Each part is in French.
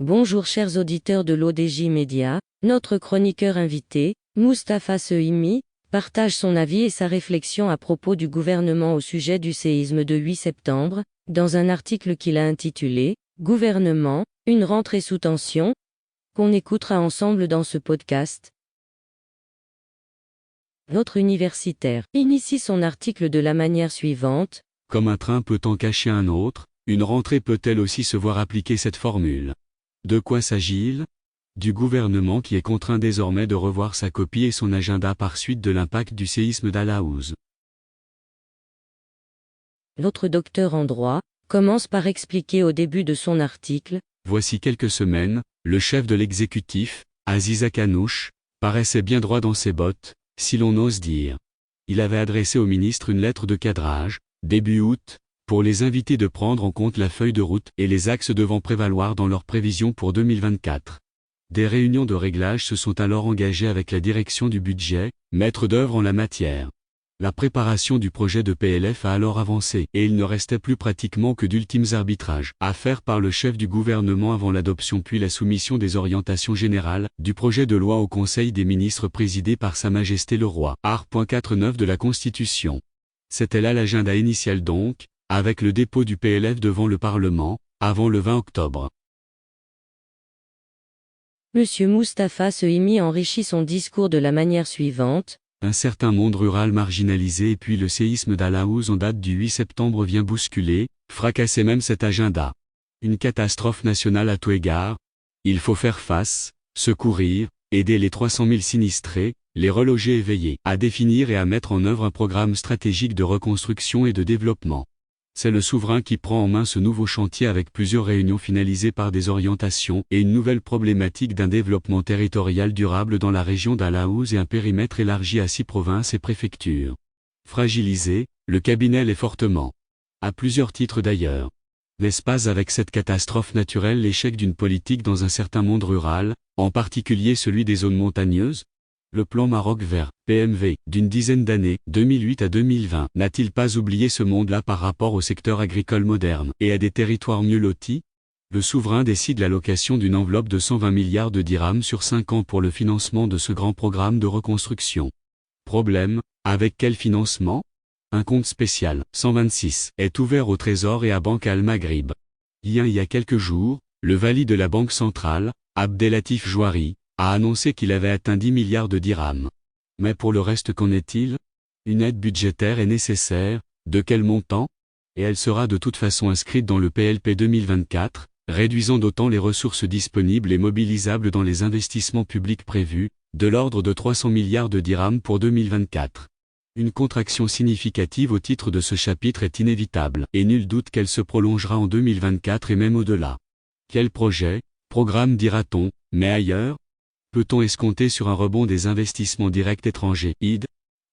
Bonjour chers auditeurs de l'ODJ Média, notre chroniqueur invité, Moustapha Sehimi, partage son avis et sa réflexion à propos du gouvernement au sujet du séisme de 8 septembre, dans un article qu'il a intitulé « Gouvernement, une rentrée sous tension », qu'on écoutera ensemble dans ce podcast. Notre universitaire initie son article de la manière suivante. Comme un train peut en cacher un autre, une rentrée peut-elle aussi se voir appliquer cette formule? De quoi s'agit-il? Du gouvernement qui est contraint désormais de revoir sa copie et son agenda par suite de l'impact du séisme d'Al-Haouz. Notre docteur en droit commence par expliquer au début de son article. Voici quelques semaines, le chef de l'exécutif, Aziz Akanouche, paraissait bien droit dans ses bottes, si l'on ose dire. Il avait adressé au ministre une lettre de cadrage, début août, pour les inviter de prendre en compte la feuille de route et les axes devant prévaloir dans leurs prévisions pour 2024. Des réunions de réglage se sont alors engagées avec la direction du budget, maître d'œuvre en la matière. La préparation du projet de PLF a alors avancé et il ne restait plus pratiquement que d'ultimes arbitrages à faire par le chef du gouvernement avant l'adoption puis la soumission des orientations générales du projet de loi au Conseil des ministres présidé par Sa Majesté le Roi. Art. 49 de la Constitution. C'était là l'agenda initial donc, avec le dépôt du PLF devant le Parlement, avant le 20 octobre. Monsieur Moustapha Sehimi enrichit son discours de la manière suivante. Un certain monde rural marginalisé et puis le séisme d'Al-Haouz en date du 8 septembre vient bousculer, fracasser même cet agenda. Une catastrophe nationale à tout égard. Il faut faire face, secourir, aider les 300 000 sinistrés, les reloger et veiller à définir et à mettre en œuvre un programme stratégique de reconstruction et de développement. C'est le souverain qui prend en main ce nouveau chantier avec plusieurs réunions finalisées par des orientations et une nouvelle problématique d'un développement territorial durable dans la région d'Al-Haouz et un périmètre élargi à 6 provinces et préfectures. Fragilisé, le cabinet l'est fortement. À plusieurs titres d'ailleurs. N'est-ce pas avec cette catastrophe naturelle l'échec d'une politique dans un certain monde rural, en particulier celui des zones montagneuses? Le plan Maroc vert, PMV, d'une dizaine d'années, 2008 à 2020, n'a-t-il pas oublié ce monde-là par rapport au secteur agricole moderne et à des territoires mieux lotis? Le souverain décide l'allocation d'une enveloppe de 120 milliards de dirhams sur 5 ans pour le financement de ce grand programme de reconstruction. Problème, avec quel financement? Un compte spécial, 126, est ouvert au Trésor et à Banque Al-Maghrib. Il y a quelques jours, le vali de la Banque centrale, Abdelatif Jouari, a annoncé qu'il avait atteint 10 milliards de dirhams. Mais pour le reste qu'en est-il? Une aide budgétaire est nécessaire, de quel montant? Et elle sera de toute façon inscrite dans le PLP 2024, réduisant d'autant les ressources disponibles et mobilisables dans les investissements publics prévus, de l'ordre de 300 milliards de dirhams pour 2024. Une contraction significative au titre de ce chapitre est inévitable, et nul doute qu'elle se prolongera en 2024 et même au-delà. Quel projet, programme dira-t-on, mais ailleurs? Peut-on escompter sur un rebond des investissements directs étrangers (ID)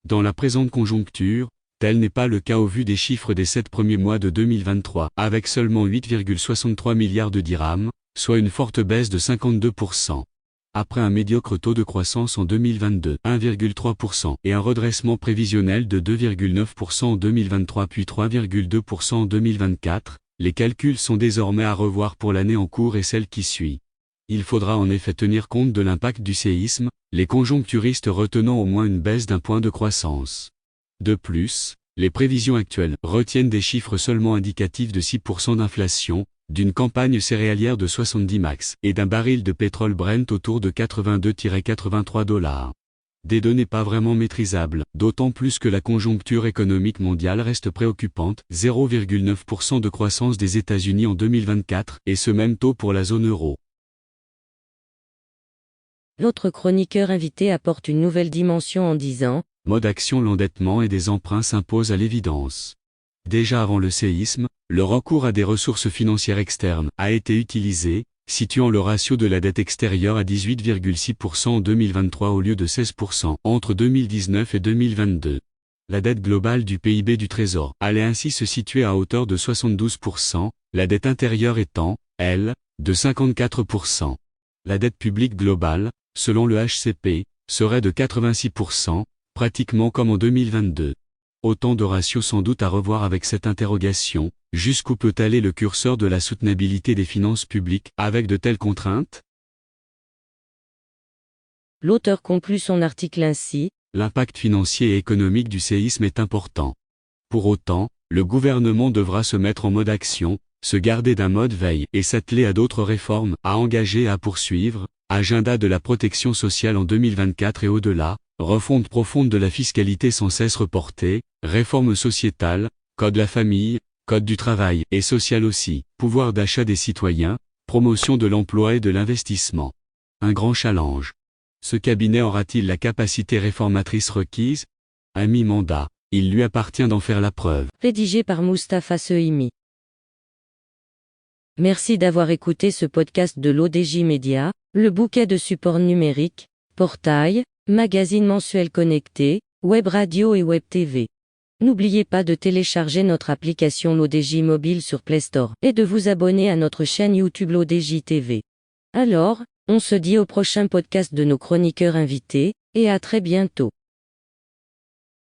dans la présente conjoncture? Tel n'est pas le cas au vu des chiffres des 7 premiers mois de 2023, avec seulement 8,63 milliards de dirhams, soit une forte baisse de 52%. Après un médiocre taux de croissance en 2022, 1,3%, et un redressement prévisionnel de 2,9% en 2023 puis 3,2% en 2024, les calculs sont désormais à revoir pour l'année en cours et celle qui suit. Il faudra en effet tenir compte de l'impact du séisme, les conjoncturistes retenant au moins une baisse d'un point de croissance. De plus, les prévisions actuelles retiennent des chiffres seulement indicatifs de 6% d'inflation, d'une campagne céréalière de 70 max et d'un baril de pétrole Brent autour de 82-83 $. Des données pas vraiment maîtrisables, d'autant plus que la conjoncture économique mondiale reste préoccupante, 0,9% de croissance des États-Unis en 2024 et ce même taux pour la zone euro. L'autre chroniqueur invité apporte une nouvelle dimension en disant. Mode action: l'endettement et des emprunts s'impose à l'évidence. Déjà avant le séisme, le recours à des ressources financières externes a été utilisé, situant le ratio de la dette extérieure à 18,6% en 2023 au lieu de 16% entre 2019 et 2022. La dette globale du PIB du Trésor allait ainsi se situer à hauteur de 72%, la dette intérieure étant, elle, de 54%. La dette publique globale, selon le HCP, serait de 86%, pratiquement comme en 2022. Autant de ratios sans doute à revoir avec cette interrogation, jusqu'où peut aller le curseur de la soutenabilité des finances publiques avec de telles contraintes? L'auteur conclut son article ainsi. L'impact financier et économique du séisme est important. Pour autant, le gouvernement devra se mettre en mode action, se garder d'un mode veille et s'atteler à d'autres réformes à engager et à poursuivre, agenda de la protection sociale en 2024 et au-delà, refonte profonde de la fiscalité sans cesse reportée, réforme sociétale, code de la famille, code du travail et social aussi, pouvoir d'achat des citoyens, promotion de l'emploi et de l'investissement. Un grand challenge. Ce cabinet aura-t-il la capacité réformatrice requise? À mi-mandat, il lui appartient d'en faire la preuve. Rédigé par Mustapha Sehimi. Merci d'avoir écouté ce podcast de l'ODJ Média, le bouquet de supports numériques, portail, magazine mensuel connecté, web radio et web TV. N'oubliez pas de télécharger notre application l'ODJ Mobile sur Play Store et de vous abonner à notre chaîne YouTube l'ODJ TV. Alors, on se dit au prochain podcast de nos chroniqueurs invités, et à très bientôt.